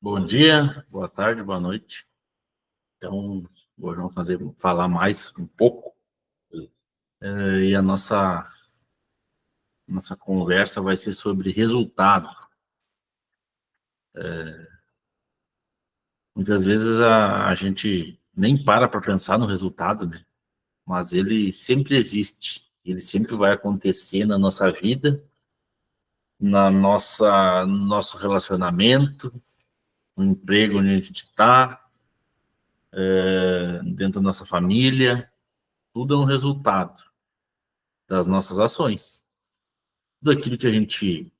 Bom dia, boa tarde, boa noite. Então, hoje vamos falar mais um pouco. E a nossa conversa vai ser sobre resultado. Muitas vezes a gente nem para pensar no resultado, né? Mas ele sempre existe. Ele sempre vai acontecer na nossa vida, no nosso relacionamento, no emprego onde a gente está, dentro da nossa família. Tudo é um resultado das nossas ações. Tudo aquilo que a gente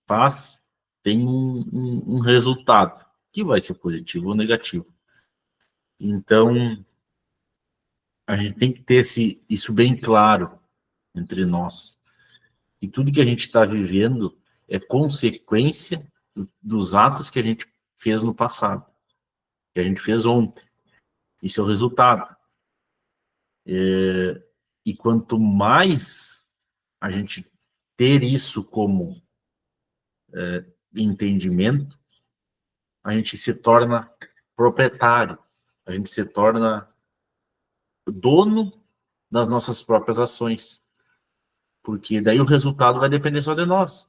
faz tem um resultado, que vai ser positivo ou negativo. Então, a gente tem que ter isso bem claro entre nós. E tudo que a gente está vivendo é consequência dos atos que a gente fez no passado, que a gente fez ontem. Isso é o resultado. E quanto mais a gente ter isso como entendimento, a gente se torna proprietário, a gente se torna dono das nossas próprias ações, porque daí o resultado vai depender só de nós.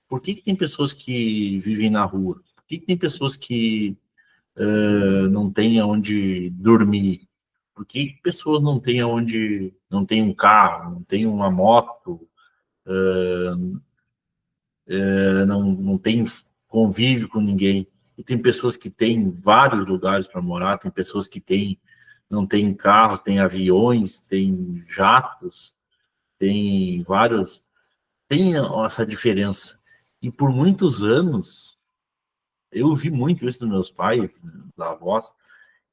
Por que tem pessoas que vivem na rua? Por que tem pessoas que não têm onde dormir? Por que pessoas não têm um carro, não têm uma moto, não têm convívio com ninguém? E tem pessoas que têm vários lugares para morar, tem pessoas que não têm carros, têm aviões, têm jatos, tem vários, tem essa diferença. E por muitos anos, eu vi muito isso dos meus pais, da avós,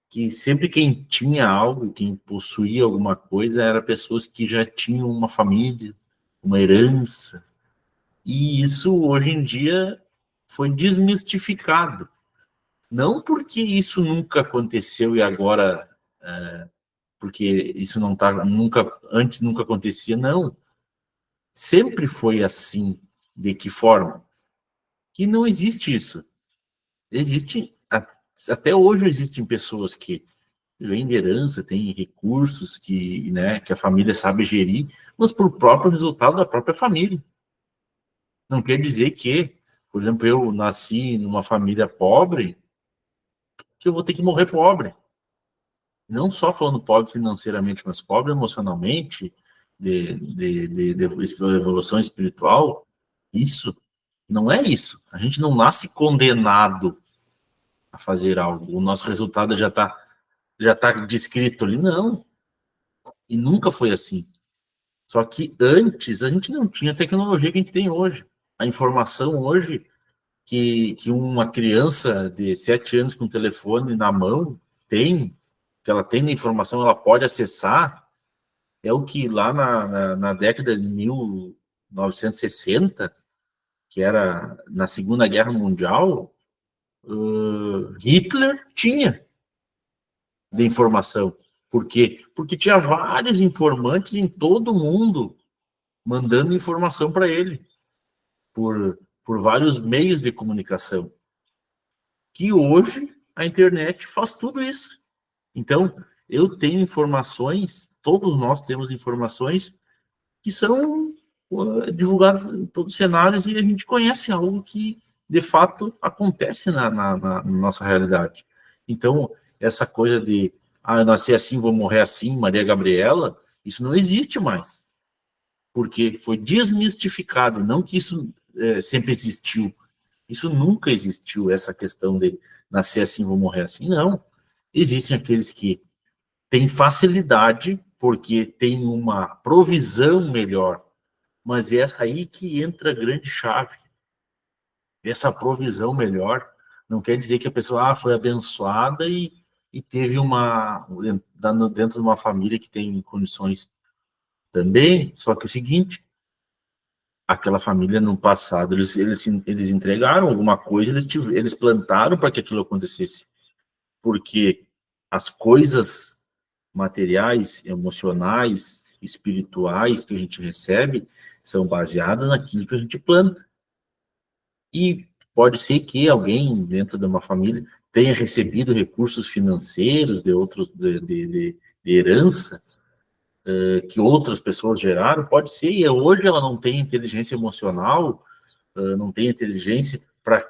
que sempre quem tinha algo, quem possuía alguma coisa, eram pessoas que já tinham uma família, uma herança. E isso, hoje em dia, foi desmistificado. Não porque isso nunca aconteceu e agora, porque isso não tá, antes nunca acontecia, não. Sempre foi assim. De que forma? Que não existe isso. Existe, até hoje existem pessoas que vêm de herança, têm recursos que a família sabe gerir, mas por próprio resultado da própria família. Não quer dizer que, por exemplo, eu nasci numa família pobre, que eu vou ter que morrer pobre. Não só falando pobre financeiramente, mas pobre emocionalmente, de evolução espiritual. Isso não é isso. A gente não nasce condenado a fazer algo. O nosso resultado já tá descrito ali. Não. E nunca foi assim. Só que antes a gente não tinha a tecnologia que a gente tem hoje. A informação hoje que uma criança de 7 anos com o telefone na mão tem, que ela tem a informação, ela pode acessar, é o que lá na década de 1960, que era na Segunda Guerra Mundial, Hitler tinha de informação. Por quê? Porque tinha vários informantes em todo o mundo mandando informação para ele, por vários meios de comunicação. Que hoje a internet faz tudo isso. Então, eu tenho informações, todos nós temos informações que são divulgadas em todos os cenários e a gente conhece algo que, de fato, acontece na nossa realidade. Então, essa coisa de eu nasci assim, vou morrer assim, Maria Gabriela, isso não existe mais. Porque foi desmistificado, não que isso sempre existiu. Isso nunca existiu, essa questão de nascer assim, vou morrer assim. Não. Existem aqueles que têm facilidade, porque têm uma provisão melhor. Mas é aí que entra a grande chave. Essa provisão melhor não quer dizer que a pessoa foi abençoada e teve dentro de uma família que tem condições também, só que é o seguinte, aquela família no passado, eles entregaram alguma coisa, eles plantaram para que aquilo acontecesse. Porque as coisas materiais, emocionais, espirituais que a gente recebe são baseadas naquilo que a gente planta. E pode ser que alguém dentro de uma família tenha recebido recursos financeiros de outros de herança que outras pessoas geraram, pode ser, e hoje ela não tem inteligência emocional, não tem inteligência para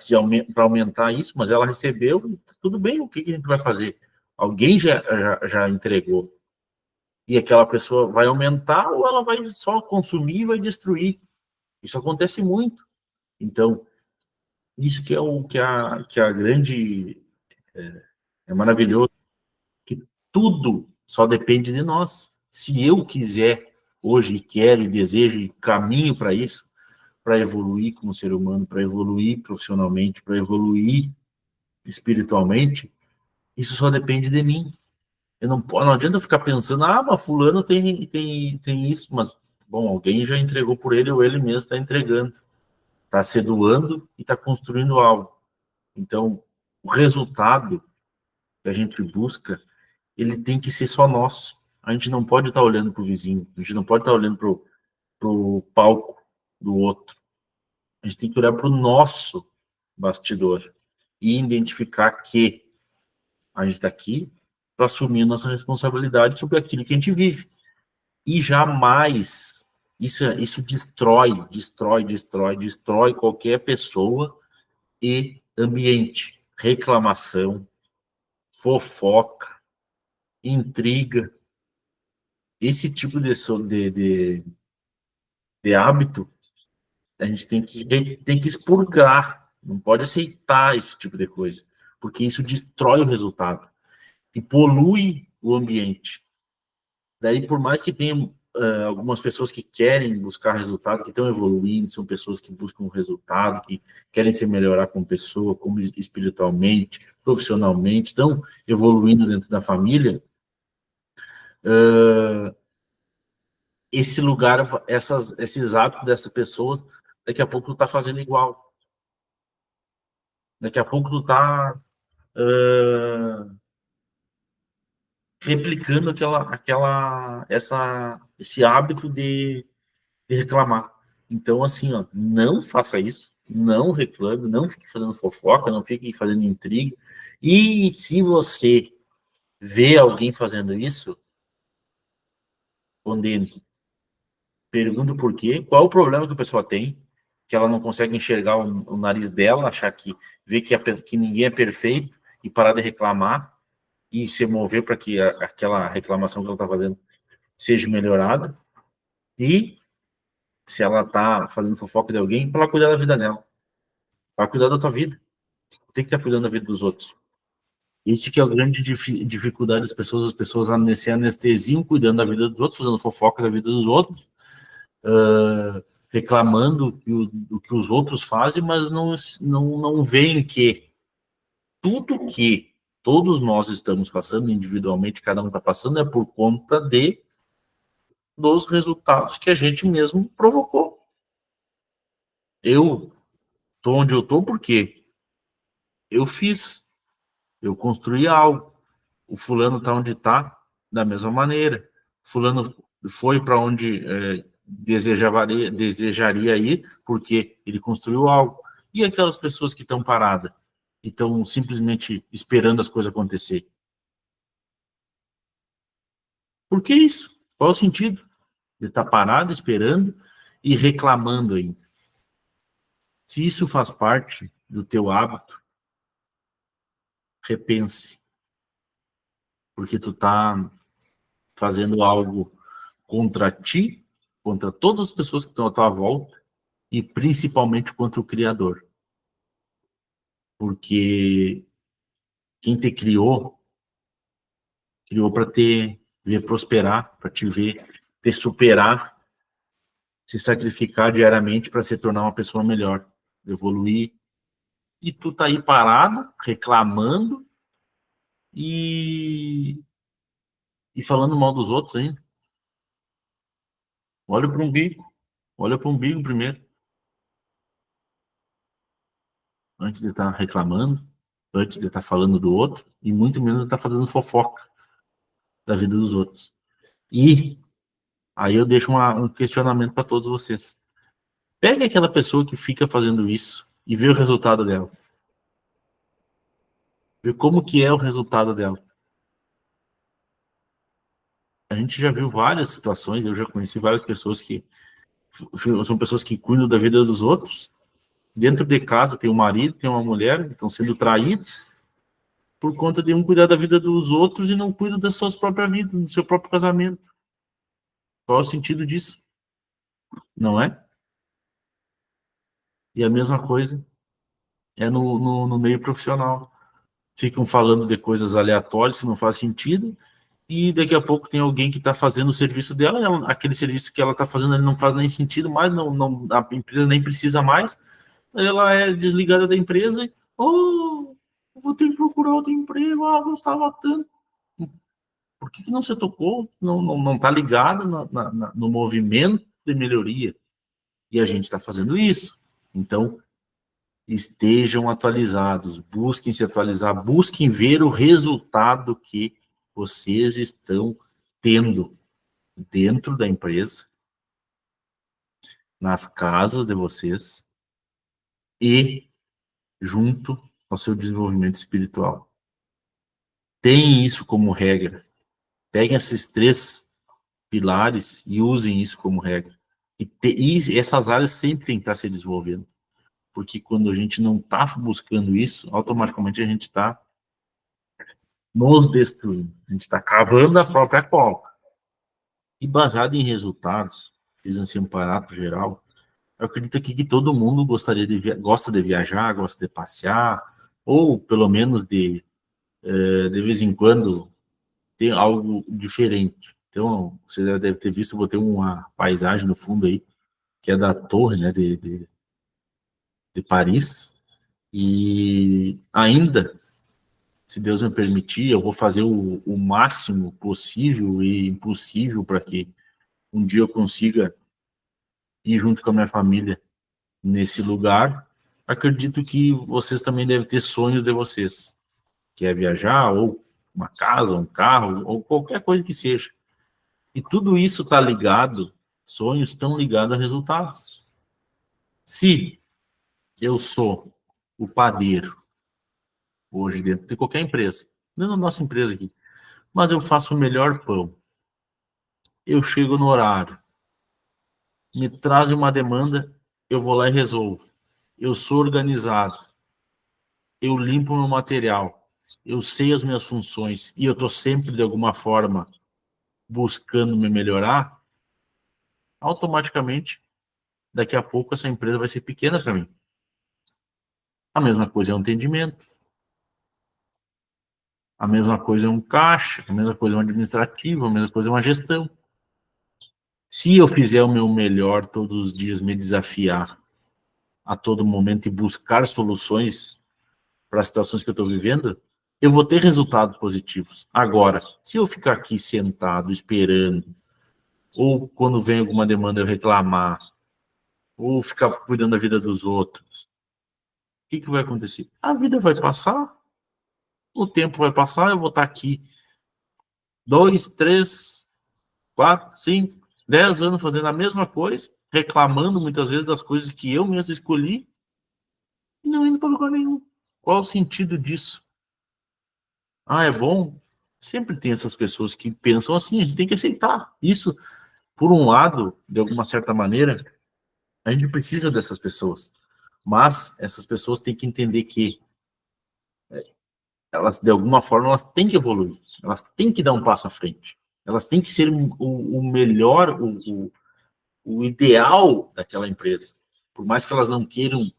aumentar isso, mas ela recebeu, tudo bem, o que a gente vai fazer? Alguém já entregou. E aquela pessoa vai aumentar ou ela vai só consumir e vai destruir. Isso acontece muito. Então, isso que é o que a grande é maravilhoso, que tudo só depende de nós. Se eu quiser hoje, e quero, e desejo, e caminho para isso, para evoluir como ser humano, para evoluir profissionalmente, para evoluir espiritualmente, isso só depende de mim. Não adianta eu ficar pensando, mas fulano tem isso, mas, bom, alguém já entregou por ele, ou ele mesmo está entregando, está se doando e está construindo algo. Então, o resultado que a gente busca, ele tem que ser só nosso. A gente não pode estar olhando para o vizinho, a gente não pode estar olhando para o palco do outro. A gente tem que olhar para o nosso bastidor e identificar que a gente está aqui para assumir nossa responsabilidade sobre aquilo que a gente vive. E jamais, isso destrói qualquer pessoa e ambiente. Reclamação, fofoca, intriga, esse tipo de hábito, a gente tem que expurgar, não pode aceitar esse tipo de coisa, porque isso destrói o resultado e polui o ambiente. Daí, por mais que tenha algumas pessoas que querem buscar resultado, que estão evoluindo, são pessoas que buscam resultado, que querem se melhorar como pessoa, como espiritualmente, profissionalmente, estão evoluindo dentro da família, esse lugar, esses hábitos dessas pessoas, daqui a pouco tu tá fazendo igual. Daqui a pouco tu tá replicando esse hábito de reclamar. Então, assim, ó, não faça isso, não reclame, não fique fazendo fofoca, não fique fazendo intriga. E se você vê alguém fazendo isso, condene. Pergunta por quê, qual é o problema que a pessoa tem, que ela não consegue enxergar o nariz dela, achar que vê que ninguém é perfeito e parar de reclamar e se mover para que aquela reclamação que ela está fazendo seja melhorada. E se ela está fazendo fofoca de alguém, para ela cuidar da vida dela, para cuidar da tua vida. Tem que estar cuidando da vida dos outros. Isso que é a grande dificuldade das pessoas, se anestesiam cuidando da vida dos outros, fazendo fofoca da vida dos outros, reclamando do que os outros fazem, mas não veem que tudo que todos nós estamos passando, individualmente, cada um está passando, é por conta dos resultados que a gente mesmo provocou. Eu estou onde eu estou porque eu fiz, eu construí algo. O fulano está onde está da mesma maneira. Fulano foi para onde desejaria ir porque ele construiu algo. E aquelas pessoas que estão paradas e estão simplesmente esperando as coisas acontecer? Por que isso? Qual é o sentido de estar parado, esperando e reclamando ainda? Se isso faz parte do teu hábito, repense, porque tu está fazendo algo contra ti, contra todas as pessoas que estão à tua volta e principalmente contra o Criador. Porque quem te criou para te ver prosperar, para te ver te superar, se sacrificar diariamente para se tornar uma pessoa melhor, evoluir. E tu tá aí parado, reclamando e falando mal dos outros ainda. Olha para o umbigo. Olha para o umbigo primeiro, antes de estar reclamando, antes de estar falando do outro, e muito menos de estar fazendo fofoca da vida dos outros. E aí eu deixo um questionamento para todos vocês. Pega aquela pessoa que fica fazendo isso, e ver o resultado dela. Ver como que é o resultado dela. A gente já viu várias situações, eu já conheci várias pessoas que são pessoas que cuidam da vida dos outros. Dentro de casa tem um marido, tem uma mulher, estão sendo traídos por conta de um cuidar da vida dos outros e não cuida das suas próprias vidas, do seu próprio casamento. Qual é o sentido disso? Não é? E a mesma coisa é no meio profissional. Ficam falando de coisas aleatórias que não faz sentido, e daqui a pouco tem alguém que está fazendo o serviço dela, aquele serviço que ela está fazendo ele não faz nem sentido mais, a empresa nem precisa mais, ela é desligada da empresa e, oh, vou ter que procurar outro emprego, gostava tanto. Por que não se tocou? Não está ligado no movimento de melhoria. E a gente está fazendo isso. Então, estejam atualizados, busquem se atualizar, busquem ver o resultado que vocês estão tendo dentro da empresa, nas casas de vocês e junto ao seu desenvolvimento espiritual. Tenham isso como regra. Peguem esses 3 pilares e usem isso como regra. E essas áreas sempre têm que estar se desenvolvendo. Porque quando a gente não está buscando isso, automaticamente a gente está nos destruindo. A gente está cavando a própria cova. E baseado em resultados, fiz assim um parâmetro geral, eu acredito aqui que todo mundo gosta de viajar, gosta de passear, ou pelo menos de vez em quando ter algo diferente. Então, você já deve ter visto, eu botei uma paisagem no fundo aí, que é da torre, né, de Paris, e ainda, se Deus me permitir, eu vou fazer o máximo possível e impossível para que um dia eu consiga ir junto com a minha família nesse lugar. Acredito que vocês também devem ter sonhos de vocês, que é viajar, ou uma casa, um carro, ou qualquer coisa que seja. E tudo isso está ligado, sonhos estão ligados a resultados. Se eu sou o padeiro, hoje dentro de qualquer empresa, dentro da nossa empresa aqui, mas eu faço o melhor pão, eu chego no horário, me trazem uma demanda, eu vou lá e resolvo. Eu sou organizado, eu limpo meu material, eu sei as minhas funções e eu estou sempre, de alguma forma, buscando me melhorar, automaticamente, daqui a pouco, essa empresa vai ser pequena para mim. A mesma coisa é um atendimento, a mesma coisa é um caixa, a mesma coisa é um administrativo, a mesma coisa é uma gestão. Se eu fizer o meu melhor todos os dias, me desafiar a todo momento e buscar soluções para as situações que eu estou vivendo, eu vou ter resultados positivos. Agora, se eu ficar aqui sentado, esperando, ou quando vem alguma demanda eu reclamar, ou ficar cuidando da vida dos outros, o que vai acontecer? A vida vai passar, o tempo vai passar, eu vou estar aqui 2, 3, 4, 5, 10 anos fazendo a mesma coisa, reclamando muitas vezes das coisas que eu mesmo escolhi, e não indo para lugar nenhum. Qual o sentido disso? É bom? Sempre tem essas pessoas que pensam assim, a gente tem que aceitar. Isso, por um lado, de alguma certa maneira, a gente precisa dessas pessoas. Mas essas pessoas têm que entender que elas, de alguma forma, elas têm que evoluir. Elas têm que dar um passo à frente. Elas têm que ser o melhor, o ideal daquela empresa. Por mais que elas não queiram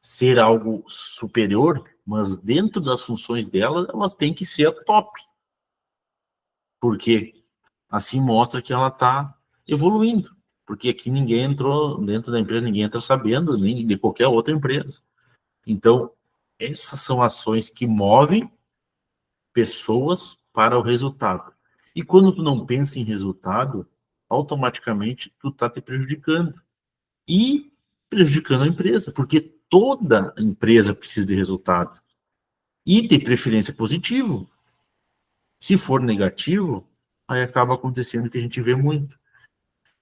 ser algo superior, mas dentro das funções delas, elas têm que ser a top. Porque assim mostra que ela está evoluindo. Porque aqui ninguém entrou dentro da empresa, ninguém entra sabendo, nem de qualquer outra empresa. Então, essas são ações que movem pessoas para o resultado. E quando tu não pensa em resultado, automaticamente tu está te prejudicando. E prejudicando a empresa, porque toda empresa precisa de resultado. E de preferência positivo. Se for negativo, aí acaba acontecendo o que a gente vê muito.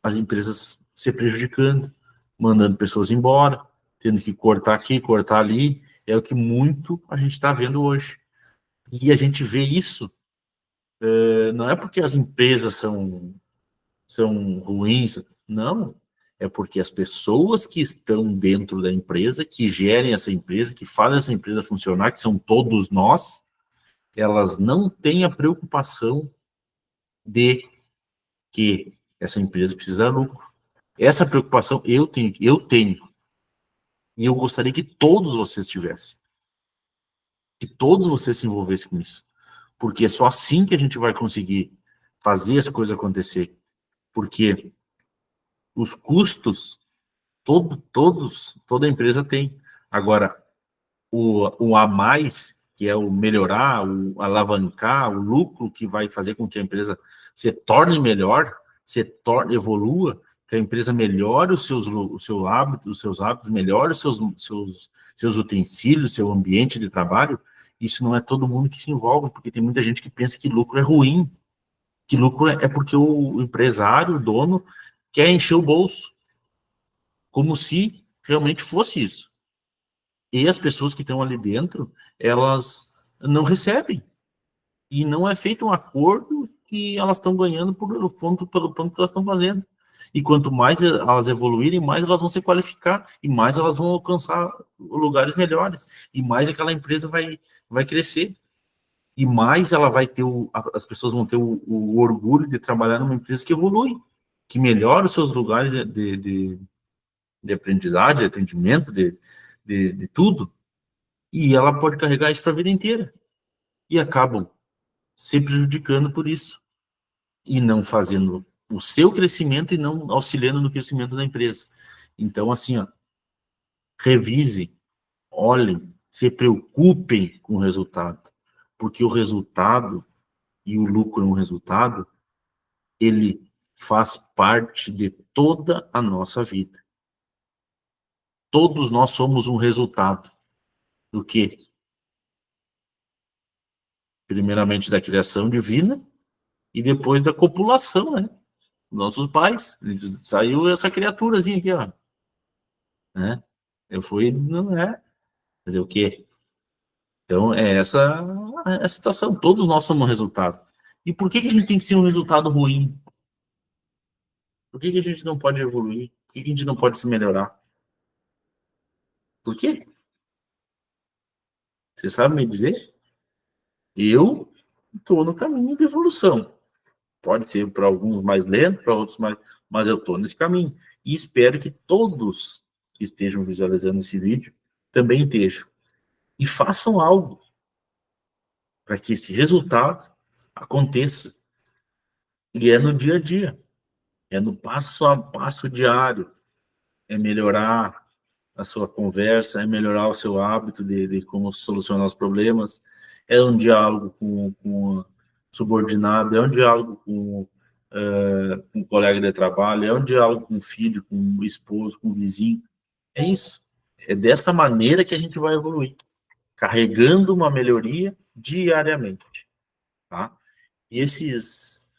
As empresas se prejudicando, mandando pessoas embora, tendo que cortar aqui, cortar ali, é o que muito a gente está vendo hoje. E a gente vê isso, não é porque as empresas são ruins, não, é porque as pessoas que estão dentro da empresa, que gerem essa empresa, que fazem essa empresa funcionar, que são todos nós, elas não têm a preocupação de que essa empresa precisa de lucro. Essa preocupação eu tenho, e eu gostaria que todos vocês tivessem, que todos vocês se envolvessem com isso, porque é só assim que a gente vai conseguir fazer as coisas acontecer, porque os custos, toda empresa tem. Agora, o a mais, que é o melhorar, o alavancar, o lucro que vai fazer com que a empresa se torne melhor, evolua, que a empresa melhore os seus hábitos, melhore seus utensílios, seu ambiente de trabalho. Isso não é todo mundo que se envolve, porque tem muita gente que pensa que lucro é ruim, que lucro é porque o empresário, o dono, quer encher o bolso, como se realmente fosse isso. E as pessoas que estão ali dentro, elas não recebem. E não é feito um acordo que elas estão ganhando pelo ponto que elas estão fazendo. E quanto mais elas evoluírem, mais elas vão se qualificar, e mais elas vão alcançar lugares melhores, e mais aquela empresa vai crescer. E mais ela vai ter as pessoas vão ter o orgulho de trabalhar numa empresa que evolui, que melhora os seus lugares de aprendizagem, de atendimento, de tudo. E ela pode carregar isso para a vida inteira. E acabam se prejudicando por isso. E não fazendo o seu crescimento e não auxiliando no crescimento da empresa. Então, assim, ó, revise, olhem, se preocupem com o resultado. Porque o resultado, e o lucro é um resultado, ele faz parte de toda a nossa vida. Todos nós somos um resultado do quê? Primeiramente da criação divina e depois da copulação, né? Nossos pais. Saiu essa criaturazinha aqui, ó. Né? Eu fui, não é? Fazer o quê? Então, é essa a situação. Todos nós somos um resultado. E por que a gente tem que ser um resultado ruim? Por que a gente não pode evoluir? Por que a gente não pode se melhorar? Por quê? Você sabe me dizer? Eu estou no caminho de evolução. Pode ser para alguns mais lento, para outros mais... Mas eu estou nesse caminho. E espero que todos que estejam visualizando esse vídeo também estejam. E façam algo para que esse resultado aconteça. E é no dia a dia. É no passo a passo diário. É melhorar a sua conversa, é melhorar o seu hábito de como solucionar os problemas. É um diálogo com o subordinado, é um diálogo com um colega de trabalho, é um diálogo com o filho, com o esposo, com o vizinho. É isso. É dessa maneira que a gente vai evoluir, carregando uma melhoria diariamente, tá? E esses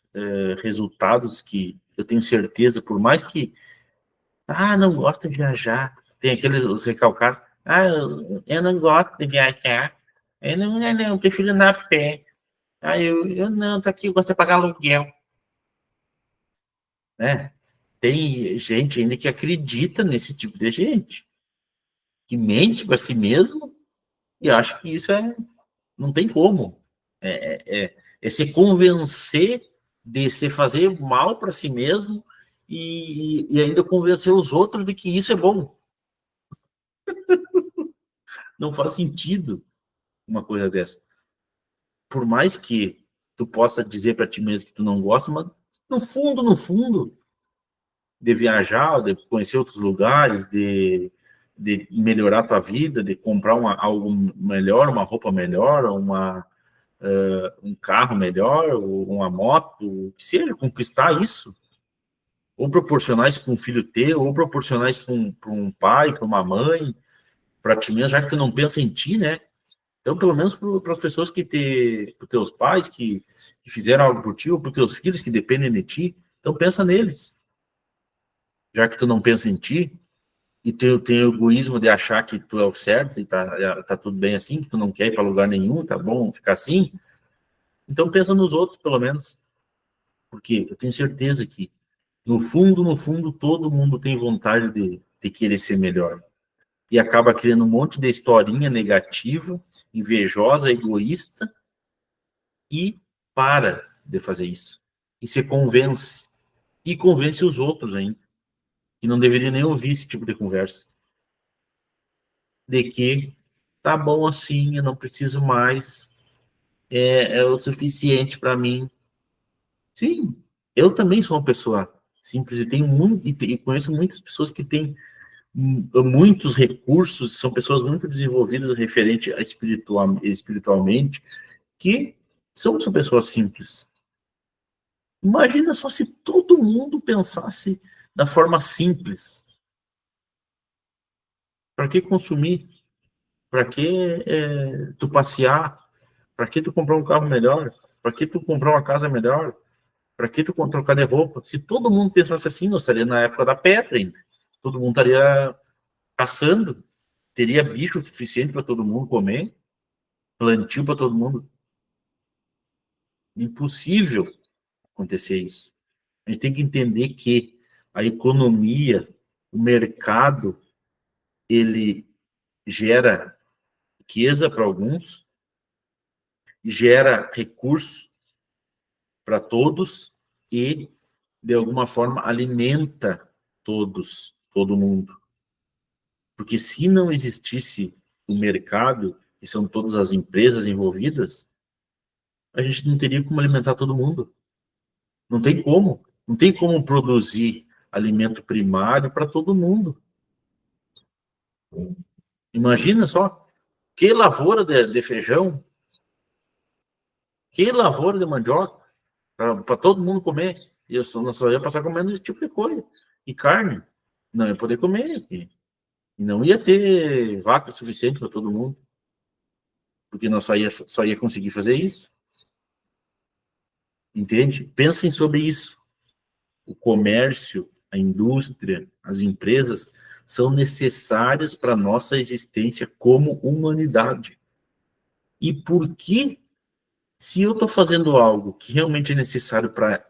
resultados que eu tenho certeza, por mais que, não gosto de viajar, tem aqueles os recalcados, eu não gosto de viajar, eu prefiro andar a pé, eu não, tá aqui, eu gosto de pagar aluguel, né? Tem gente ainda que acredita nesse tipo de gente, que mente para si mesmo e acha que isso não tem como. É se convencer de se fazer mal para si mesmo e ainda convencer os outros de que isso é bom. Não faz sentido uma coisa dessa. Por mais que tu possa dizer para ti mesmo que tu não gosta, mas no fundo, de viajar, de conhecer outros lugares, de melhorar a tua vida, de comprar algo melhor, uma roupa melhor, um carro melhor, uma moto, o que seja, conquistar isso, ou proporcionar isso para um filho teu, ou proporcionar isso para um pai, para uma mãe, para ti mesmo, já que tu não pensa em ti, né? Então, pelo menos para as pessoas para os teus pais que fizeram algo por ti, ou para os teus filhos que dependem de ti, então pensa neles. Já que tu não pensa em ti, e tem o egoísmo de achar que tu é o certo e tá tudo bem assim, que tu não quer ir para lugar nenhum, tá bom ficar assim, então pensa nos outros, pelo menos. Porque eu tenho certeza que, no fundo, todo mundo tem vontade de querer ser melhor. E acaba criando um monte de historinha negativa, invejosa, egoísta, e para de fazer isso. E se convence. E convence os outros ainda, que não deveria nem ouvir esse tipo de conversa. De que tá bom assim, eu não preciso mais, é o suficiente para mim. Sim, eu também sou uma pessoa simples e tenho muito, e conheço muitas pessoas que têm muitos recursos, são pessoas muito desenvolvidas referente a espiritualmente, que são pessoas simples. Imagina só se todo mundo pensasse da forma simples. Para que consumir? Para que tu passear? Para que tu comprar um carro melhor? Para que tu comprar uma casa melhor? Para que tu trocar de roupa? Se todo mundo pensasse assim, nós estaria na época da pedra ainda. Todo mundo estaria caçando, teria bicho suficiente para todo mundo comer, plantio para todo mundo. Impossível acontecer isso. A gente tem que entender que a economia, o mercado, ele gera riqueza para alguns, gera recursos para todos e, de alguma forma, alimenta todos, todo mundo. Porque se não existisse o mercado, que são todas as empresas envolvidas, a gente não teria como alimentar todo mundo. Não tem como. Não tem como produzir alimento primário para todo mundo. Imagina só, que lavoura de feijão, que lavoura de mandioca, para todo mundo comer. E nós só ia passar comendo esse tipo de coisa. E carne, não ia poder comer. E não ia ter vaca suficiente para todo mundo. Porque nós só ia conseguir fazer isso. Entende? Pensem sobre isso. O comércio, a indústria, as empresas são necessárias para a nossa existência como humanidade. E por que, se eu estou fazendo algo que realmente é necessário para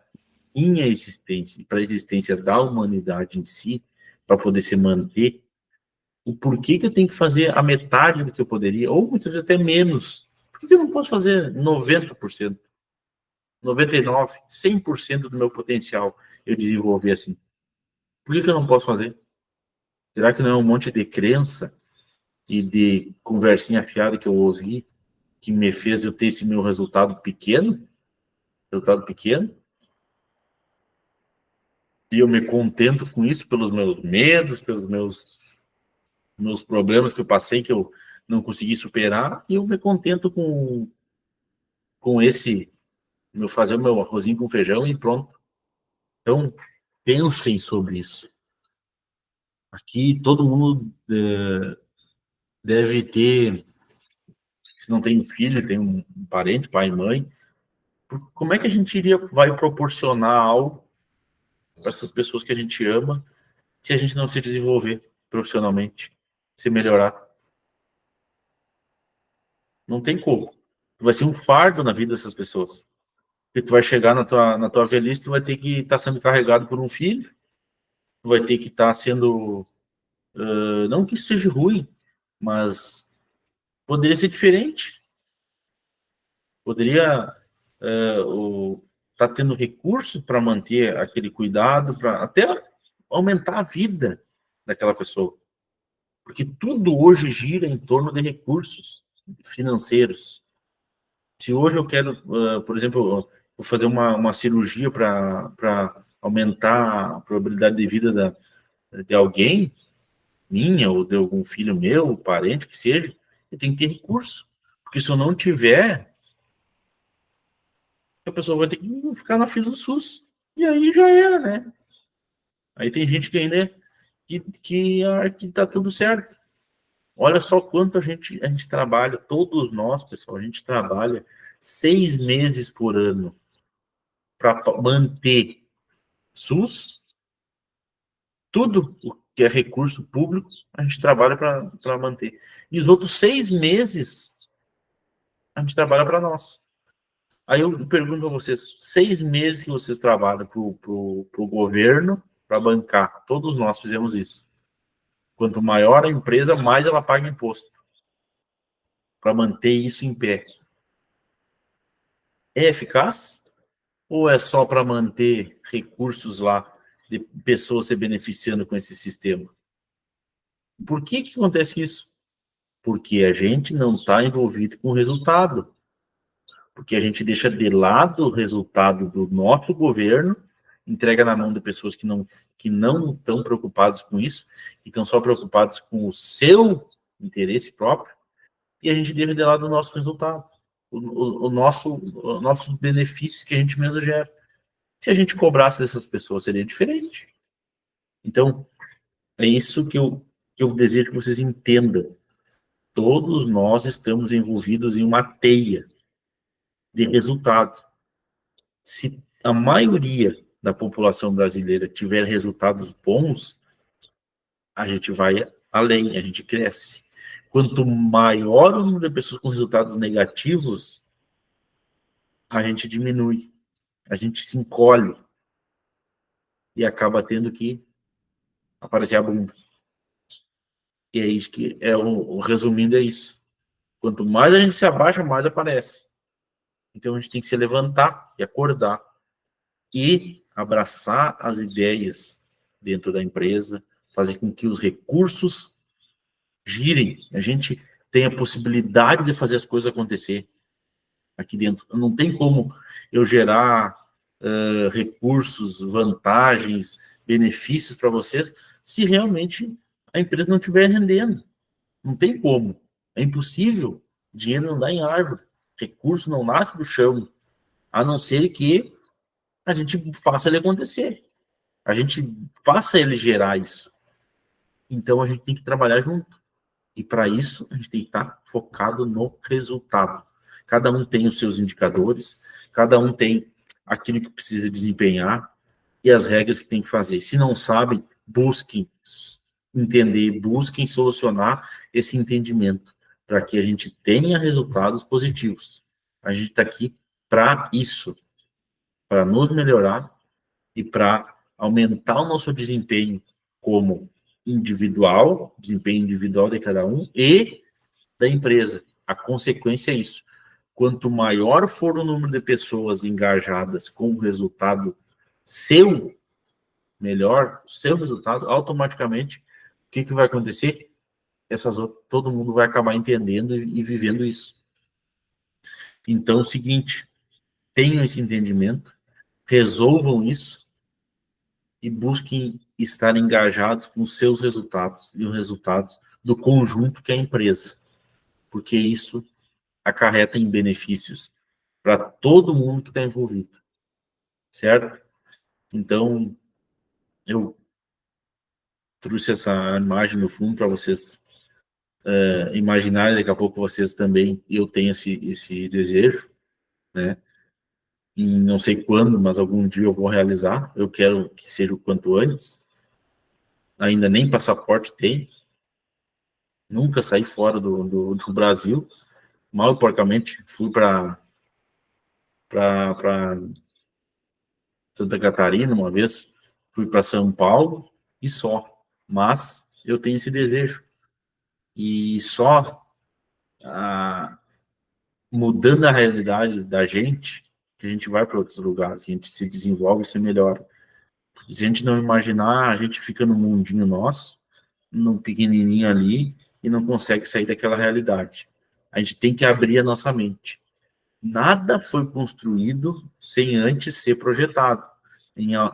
minha existência, para a existência da humanidade em si, para poder se manter, o porquê que eu tenho que fazer a metade do que eu poderia, ou muitas vezes até menos? Por que eu não posso fazer 90%, 99%, 100% do meu potencial eu desenvolver assim? Por que eu não posso fazer? Será que não é um monte de crença e de conversinha fiada que eu ouvi que me fez eu ter esse meu resultado pequeno? Resultado pequeno? E eu me contento com isso pelos meus medos, pelos meus problemas que eu passei, que eu não consegui superar, e eu me contento com esse, meu fazer o meu arrozinho com feijão e pronto. Então, pensem sobre isso. Aqui todo mundo deve ter, se não tem um filho, tem um parente, pai e mãe, como é que a gente vai proporcionar algo para essas pessoas que a gente ama se a gente não se desenvolver profissionalmente, se melhorar? Não tem como. Vai ser um fardo na vida dessas pessoas. Porque tu vai chegar na tua velhice, tu vai ter que estar sendo carregado por um filho, tu vai ter que estar sendo, não que isso seja ruim, mas poderia ser diferente. Poderia estar tendo recurso para manter aquele cuidado, para até aumentar a vida daquela pessoa. Porque tudo hoje gira em torno de recursos financeiros. Se hoje eu quero, por exemplo, vou fazer uma cirurgia para aumentar a probabilidade de vida de alguém, minha ou de algum filho meu, parente, que seja, eu tenho que ter recurso. Porque se eu não tiver, a pessoa vai ter que ficar na fila do SUS. E aí já era, né? Aí tem gente que ainda que tá tudo certo. Olha só quanto a gente trabalha, todos nós, pessoal, a gente trabalha 6 meses por ano para manter SUS, tudo o que é recurso público, a gente trabalha para manter. E os outros 6 meses, a gente trabalha para nós. Aí eu pergunto a vocês, 6 meses que vocês trabalham para o governo, para bancar, todos nós fizemos isso. Quanto maior a empresa, mais ela paga imposto, para manter isso em pé. É eficaz? Ou é só para manter recursos lá, de pessoas se beneficiando com esse sistema? Por que acontece isso? Porque a gente não está envolvido com o resultado. Porque a gente deixa de lado o resultado do nosso governo, entrega na mão de pessoas que não estão preocupadas com isso, que estão só preocupadas com o seu interesse próprio, e a gente deixa de lado o nosso resultado, o nosso benefício que a gente mesmo gera. Se a gente cobrasse dessas pessoas, seria diferente. Então, é isso que eu desejo que vocês entendam. Todos nós estamos envolvidos em uma teia de resultado. Se a maioria da população brasileira tiver resultados bons, a gente vai além, a gente cresce. Quanto maior o número de pessoas com resultados negativos, a gente diminui, a gente se encolhe e acaba tendo que aparecer a bunda. E é isso que resumindo é isso. Quanto mais a gente se abaixa, mais aparece. Então a gente tem que se levantar e acordar e abraçar as ideias dentro da empresa, fazer com que os recursos girem, a gente tenha a possibilidade de fazer as coisas acontecer aqui dentro. Não tem como eu gerar recursos, vantagens, benefícios para vocês, se realmente a empresa não estiver rendendo. Não tem como. É impossível. Dinheiro não dá em árvore. Recurso não nasce do chão. A não ser que a gente faça ele acontecer. A gente faça ele gerar isso. Então a gente tem que trabalhar junto. E para isso a gente tem que estar focado no resultado. Cada um tem os seus indicadores, cada um tem aquilo que precisa desempenhar e as regras que tem que fazer. Se não sabem, busquem entender, busquem solucionar esse entendimento para que a gente tenha resultados positivos. A gente está aqui para isso, para nos melhorar e para aumentar o nosso desempenho como individual, desempenho individual de cada um e da empresa. A consequência é isso. Quanto maior for o número de pessoas engajadas com o resultado seu, melhor, seu resultado, automaticamente, o que vai acontecer? Todo mundo vai acabar entendendo e vivendo isso. Então, é o seguinte, tenham esse entendimento, resolvam isso e busquem estar engajados com os seus resultados e os resultados do conjunto que é a empresa, porque isso acarreta em benefícios para todo mundo que está envolvido, certo? Então, eu trouxe essa imagem no fundo para vocês imaginarem, daqui a pouco vocês também, eu tenho esse desejo, né? E não sei quando, mas algum dia eu vou realizar, eu quero que seja o quanto antes, ainda nem passaporte tem, nunca saí fora do Brasil, mal e porcamente fui para Santa Catarina uma vez, fui para São Paulo e só. Mas eu tenho esse desejo. E só mudando a realidade da gente, que a gente vai para outros lugares, que a gente se desenvolve e se melhora. Porque se a gente não imaginar, a gente fica no mundinho nosso, num pequenininho ali, e não consegue sair daquela realidade. A gente tem que abrir a nossa mente. Nada foi construído sem antes ser projetado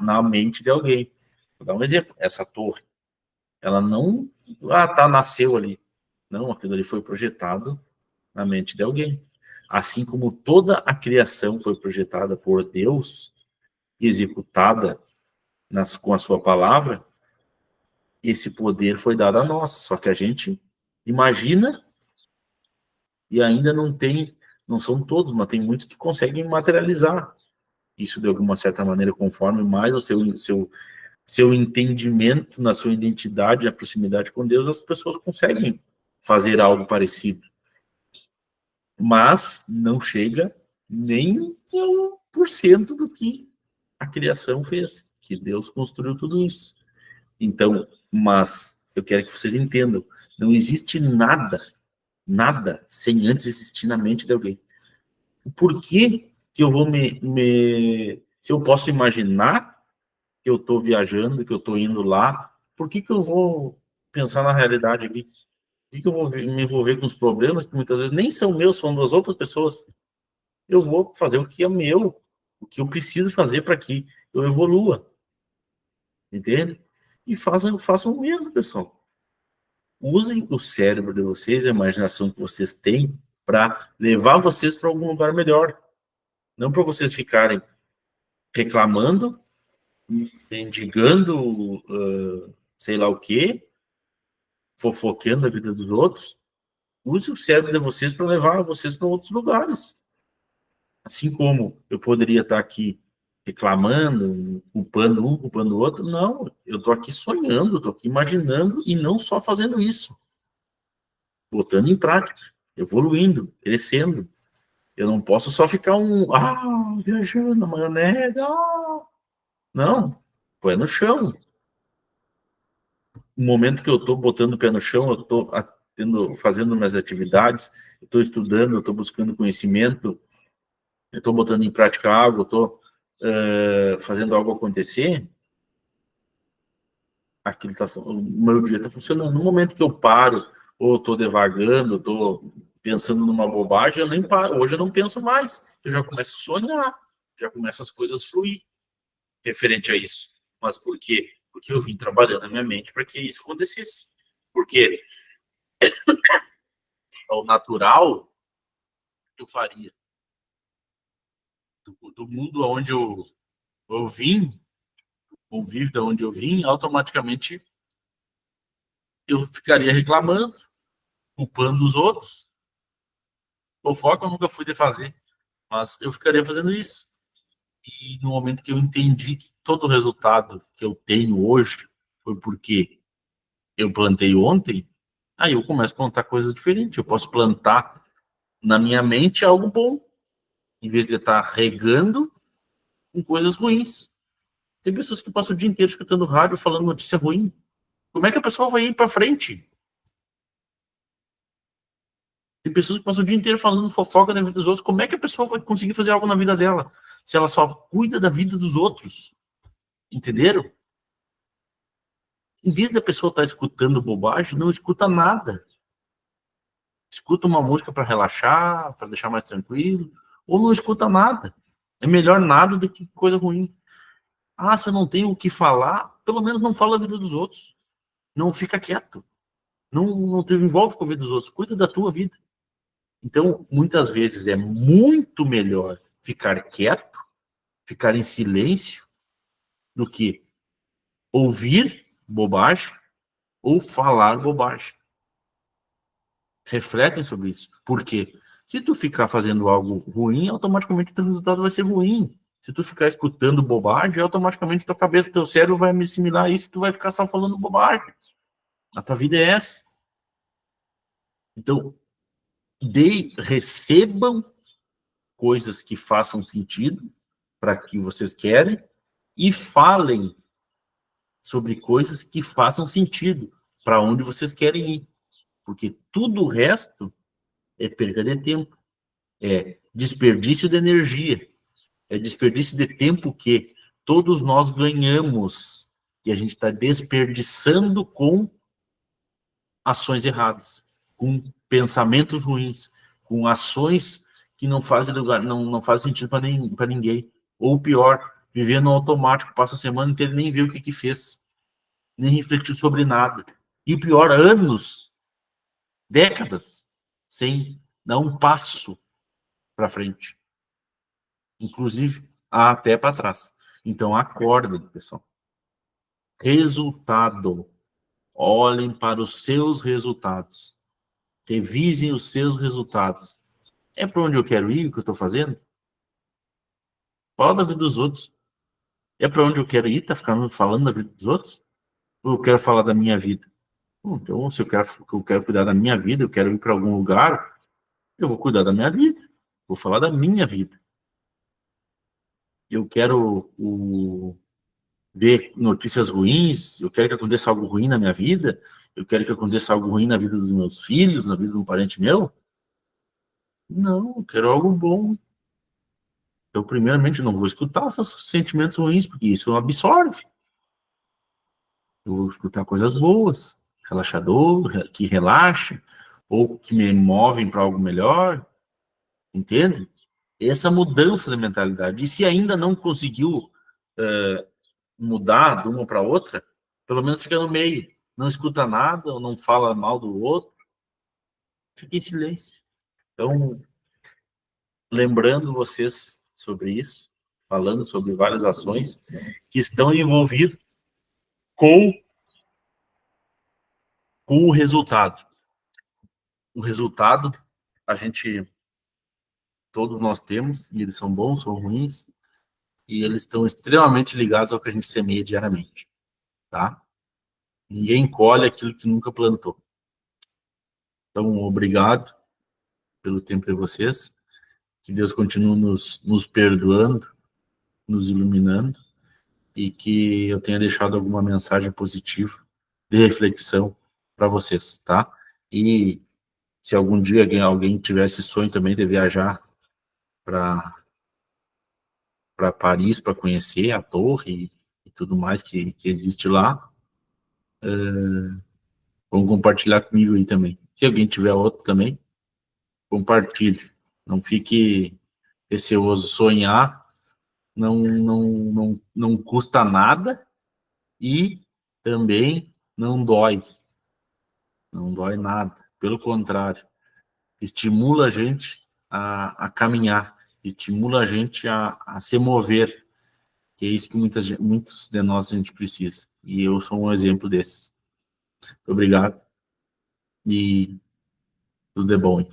na mente de alguém. Vou dar um exemplo. Essa torre, ela não nasceu ali. Não, aquilo ali foi projetado na mente de alguém. Assim como toda a criação foi projetada por Deus e executada com a sua palavra, esse poder foi dado a nós. Só que a gente imagina e ainda não são todos, mas tem muitos que conseguem materializar isso de alguma certa maneira, conforme mais o seu seu entendimento, na sua identidade, a proximidade com Deus, as pessoas conseguem fazer algo parecido. Mas não chega nem a 1% do que a criação fez, que Deus construiu tudo isso. Então, mas eu quero que vocês entendam, não existe nada sem antes existir na mente de alguém. Por que eu vou se eu posso imaginar que eu estou viajando, que eu estou indo lá, por que eu vou pensar na realidade aqui? Por que eu vou me envolver com os problemas que muitas vezes nem são meus, são das outras pessoas? Eu vou fazer o que é meu, o que eu preciso fazer para que eu evolua. Entende? E façam o mesmo, pessoal. Usem o cérebro de vocês, a imaginação que vocês têm, para levar vocês para algum lugar melhor. Não para vocês ficarem reclamando, mendigando, sei lá o quê, fofoqueando a vida dos outros. Use o cérebro de vocês para levar vocês para outros lugares. Assim como eu poderia estar aqui reclamando, culpando um, culpando o outro. Não, eu estou aqui sonhando, estou aqui imaginando e não só fazendo isso. Botando em prática, evoluindo, crescendo. Eu não posso só ficar viajando na maionese. Não, pé no chão. No momento que eu estou botando o pé no chão, eu estou fazendo minhas atividades, eu estou estudando, eu estou buscando conhecimento, eu estou botando em prática algo, eu estou fazendo algo acontecer, o meu dia está funcionando. No momento que eu paro, ou estou devagando, estou pensando numa bobagem, eu nem paro. Hoje eu não penso mais, eu já começo a sonhar, já começam as coisas a fluir referente a isso. Mas por quê? Porque eu vim trabalhando na minha mente para que isso acontecesse. Porque ao natural eu faria. Do mundo onde eu vim, convívio de onde eu vim, automaticamente eu ficaria reclamando, culpando os outros. Fofoca eu nunca fui de fazer, mas eu ficaria fazendo isso. E no momento que eu entendi que todo o resultado que eu tenho hoje foi porque eu plantei ontem, aí eu começo a plantar coisas diferentes. Eu posso plantar na minha mente algo bom, em vez de estar regando com coisas ruins. Tem pessoas que passam o dia inteiro escutando rádio falando notícia ruim. Como é que a pessoa vai ir para frente? Tem pessoas que passam o dia inteiro falando fofoca na vida dos outros. Como é que a pessoa vai conseguir fazer algo na vida dela se ela só cuida da vida dos outros? Entenderam? Em vez da pessoa estar escutando bobagem, não escuta nada. Escuta uma música para relaxar, para deixar mais tranquilo, ou não escuta nada. É melhor nada do que coisa ruim. Você não tem o que falar, pelo menos não fala a vida dos outros. Não fica quieto. Não te envolve com a vida dos outros. Cuida da tua vida. Então, muitas vezes é muito melhor ficar quieto, ficar em silêncio, do que ouvir bobagem ou falar bobagem. Refletem sobre isso. Por quê? Se tu ficar fazendo algo ruim, automaticamente o teu resultado vai ser ruim. Se tu ficar escutando bobagem, automaticamente tua cabeça, teu cérebro vai assimilar isso e tu vai ficar só falando bobagem. A tua vida é essa. Então, recebam coisas que façam sentido para que vocês querem e falem sobre coisas que façam sentido para onde vocês querem ir. Porque tudo o resto é perda de tempo, é desperdício de energia, é desperdício de tempo que todos nós ganhamos e a gente está desperdiçando com ações erradas, com pensamentos ruins, com ações que não fazem lugar, não faz sentido para ninguém. Ou pior, viver no automático, passa a semana inteira e nem vê o que fez, nem refletiu sobre nada. E pior, anos, décadas, sem dar um passo para frente. Inclusive, até para trás. Então, acordem, pessoal. Resultado. Olhem para os seus resultados. Revisem os seus resultados. É para onde eu quero ir, o que eu estou fazendo? Fala da vida dos outros. É para onde eu quero ir? Tá ficando falando da vida dos outros? Ou eu quero falar da minha vida? Bom, então, se eu quero cuidar da minha vida, eu quero ir para algum lugar, eu vou cuidar da minha vida. Vou falar da minha vida. Eu quero ver notícias ruins, eu quero que aconteça algo ruim na minha vida, eu quero que aconteça algo ruim na vida dos meus filhos, na vida de um parente meu. Não, eu quero algo bom. Eu, primeiramente, não vou escutar esses sentimentos ruins, porque isso absorve. Eu vou escutar coisas boas, relaxador, que relaxam, ou que me movem para algo melhor, entende? Essa mudança da mentalidade. E se ainda não conseguiu mudar de uma para outra, pelo menos fica no meio. Não escuta nada, ou não fala mal do outro, fica em silêncio. Então, lembrando vocês sobre isso, falando sobre várias ações que estão envolvidas com, com o resultado. O resultado, a gente, todos nós temos, e eles são bons, são ruins, e eles estão extremamente ligados ao que a gente semeia diariamente, tá? Ninguém colhe aquilo que nunca plantou. Então, obrigado pelo tempo de vocês, que Deus continue nos perdoando, nos iluminando, e que eu tenha deixado alguma mensagem positiva, de reflexão para vocês, tá? E se algum dia alguém tiver esse sonho também de viajar para Paris, para conhecer a torre e tudo mais que existe lá, vão compartilhar comigo aí também. Se alguém tiver outro também, compartilhe. Não fique receoso. Sonhar não custa nada e também não dói. Não dói nada. Pelo contrário, estimula a gente a caminhar, estimula a gente a se mover, que é isso que muitos de nós a gente precisa. E eu sou um exemplo desses. Obrigado e tudo é bom.